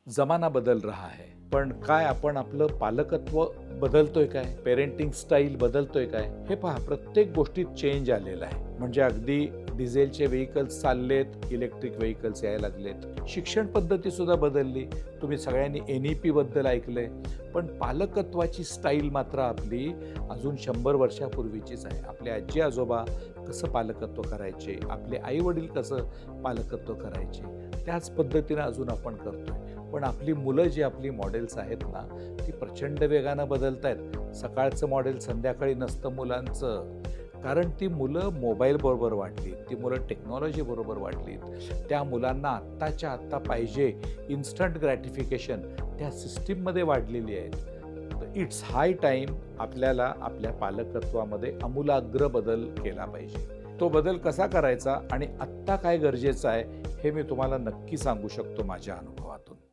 जमाना बदल रहा है, पण काय आपण आपलं पालकत्व बदलतोय काय? पेरेंटिंग स्टाईल बदलतोय काय? हे पहा, प्रत्येक गोष्टीत चेंज आलेला आहे. म्हणजे अगदी डिझेलचे व्हेइकल्स चाललेत, इलेक्ट्रिक व्हेइकल्स यायला लागलेत. शिक्षण पद्धती सुद्धा बदलली. तुम्ही सगळ्यांनी NEP बद्दल ऐकलंय. पण पालकत्वाची स्टाईल मात्र आपली अजून 100 वर्षापूर्वीचीच आहे. आपले आजी-आजोबा कसं पालकत्व करायचे, आपले आई-वडील कसं पालकत्व करायचे, त्याच पद्धतीनं अजून आपण करतोय. पण आपली मुलं जी आपली मॉडेल्स आहेत ना, ती प्रचंड वेगानं बदलत आहेत. सकाळचं मॉडेल संध्याकाळी नसतं मुलांचं. कारण ती मुलं मोबाईलबरोबर वाढलीत, ती मुलं टेक्नॉलॉजीबरोबर वाढलीत. त्या मुलांना आत्ताच्या आत्ता पाहिजे इन्स्टंट ग्रॅटिफिकेशन त्या सिस्टीममध्ये वाढलेली आहेत. तर इट्स हाय टाईम आपल्याला आपल्या पालकत्वामध्ये आमूलाग्र बदल केला पाहिजे. तो बदल कसा करायचा आणि आत्ता काय गरजेचं आहे, हे मी तुम्हाला नक्की सांगू शकतो माझ्या अनुभवातून.